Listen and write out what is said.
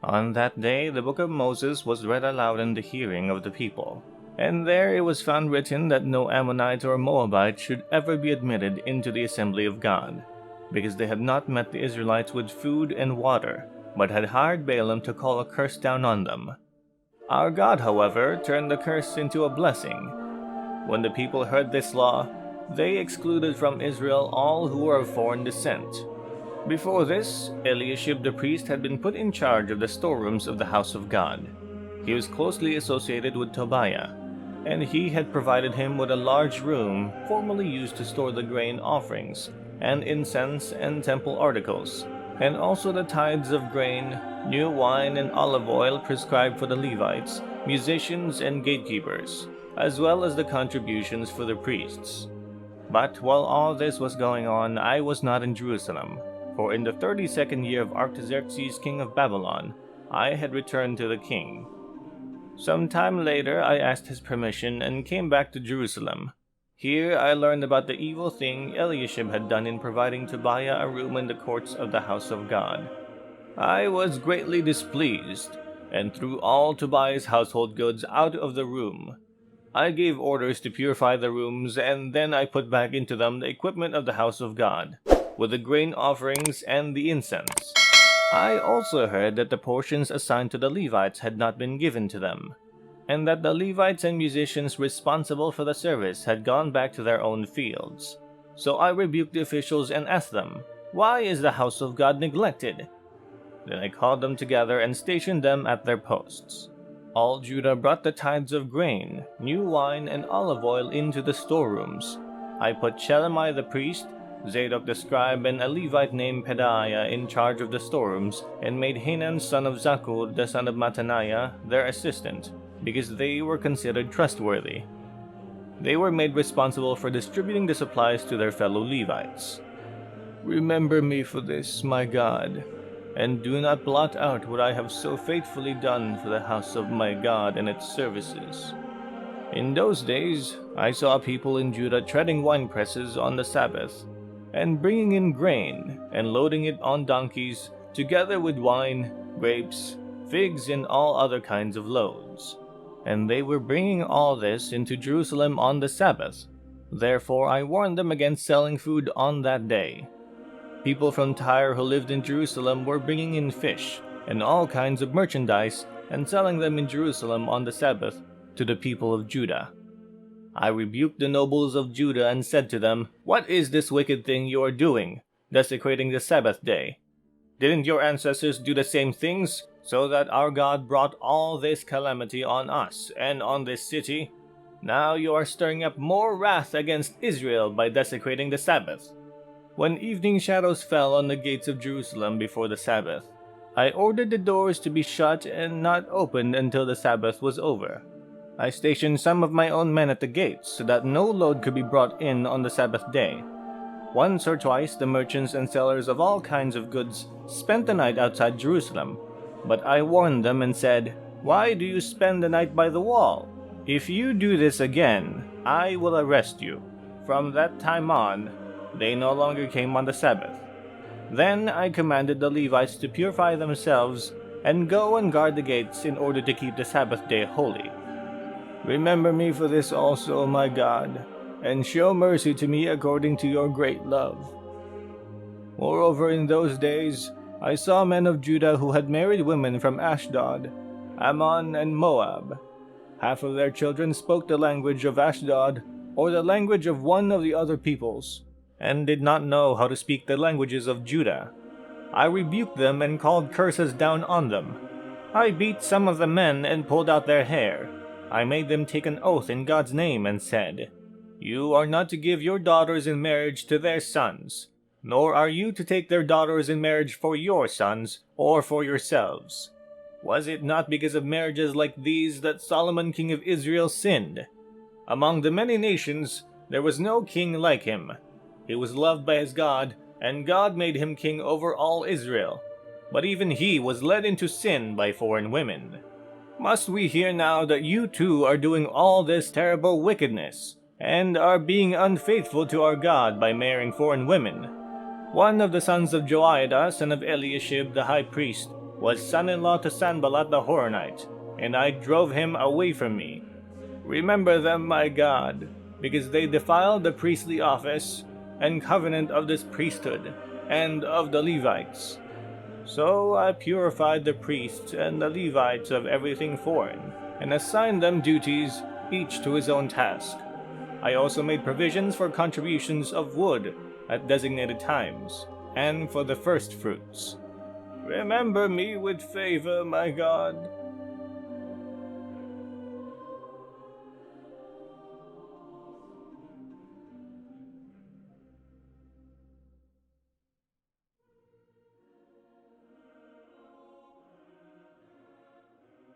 On that day the book of Moses was read aloud in the hearing of the people, and there it was found written that no Ammonite or Moabite should ever be admitted into the assembly of God, because they had not met the Israelites with food and water, but had hired Balaam to call a curse down on them. Our God, however, turned the curse into a blessing. When the people heard this law, they excluded from Israel all who were of foreign descent. Before this, Eliashib the priest had been put in charge of the storerooms of the house of God. He was closely associated with Tobiah, and he had provided him with a large room formerly used to store the grain offerings, and incense and temple articles, and also the tithes of grain, new wine and olive oil prescribed for the Levites, musicians and gatekeepers, as well as the contributions for the priests. But while all this was going on, I was not in Jerusalem, for in the 32nd year of Artaxerxes king of Babylon, I had returned to the king. Some time later I asked his permission and came back to Jerusalem. Here I learned about the evil thing Eliashib had done in providing Tobiah a room in the courts of the house of God. I was greatly displeased, and threw all Tobiah's household goods out of the room. I gave orders to purify the rooms, and then I put back into them the equipment of the house of God, with the grain offerings and the incense. I also heard that the portions assigned to the Levites had not been given to them, and that the Levites and musicians responsible for the service had gone back to their own fields. So I rebuked the officials and asked them, "Why is the house of God neglected?" Then I called them together and stationed them at their posts. All Judah brought the tithes of grain, new wine, and olive oil into the storerooms. I put Shelemiah the priest, Zadok the scribe, and a Levite named Pedaiah in charge of the storerooms, and made Hanan son of Zakkur the son of Mattaniah their assistant, because they were considered trustworthy. They were made responsible for distributing the supplies to their fellow Levites. Remember me for this, my God, and do not blot out what I have so faithfully done for the house of my God and its services. In those days, I saw people in Judah treading winepresses on the Sabbath, and bringing in grain, and loading it on donkeys, together with wine, grapes, figs, and all other kinds of loads. And they were bringing all this into Jerusalem on the Sabbath. Therefore I warned them against selling food on that day. People from Tyre who lived in Jerusalem were bringing in fish and all kinds of merchandise and selling them in Jerusalem on the Sabbath to the people of Judah. I rebuked the nobles of Judah and said to them, "What is this wicked thing you are doing, desecrating the Sabbath day? Didn't your ancestors do the same things, so that our God brought all this calamity on us and on this city? Now you are stirring up more wrath against Israel by desecrating the Sabbath." When evening shadows fell on the gates of Jerusalem before the Sabbath, I ordered the doors to be shut and not opened until the Sabbath was over. I stationed some of my own men at the gates so that no load could be brought in on the Sabbath day. Once or twice the merchants and sellers of all kinds of goods spent the night outside Jerusalem, but I warned them and said, "Why do you spend the night by the wall? If you do this again, I will arrest you." From that time on, they no longer came on the Sabbath. Then I commanded the Levites to purify themselves and go and guard the gates in order to keep the Sabbath day holy. Remember me for this also, my God, and show mercy to me according to your great love. Moreover, in those days, I saw men of Judah who had married women from Ashdod, Ammon, and Moab. Half of their children spoke the language of Ashdod, or the language of one of the other peoples, and did not know how to speak the languages of Judah. I rebuked them and called curses down on them. I beat some of the men and pulled out their hair. I made them take an oath in God's name and said, "You are not to give your daughters in marriage to their sons, nor are you to take their daughters in marriage for your sons or for yourselves." Was it not because of marriages like these that Solomon king of Israel sinned? Among the many nations there was no king like him. He was loved by his God, and God made him king over all Israel. But even he was led into sin by foreign women. Must we hear now that you too are doing all this terrible wickedness, and are being unfaithful to our God by marrying foreign women? One of the sons of Joiada, son of Eliashib the high priest, was son-in-law to Sanballat the Horonite, and I drove him away from me. Remember them, my God, because they defiled the priestly office and covenant of this priesthood and of the Levites. So I purified the priests and the Levites of everything foreign, and assigned them duties, each to his own task. I also made provisions for contributions of wood at designated times, and for the first fruits. Remember me with favor, my God,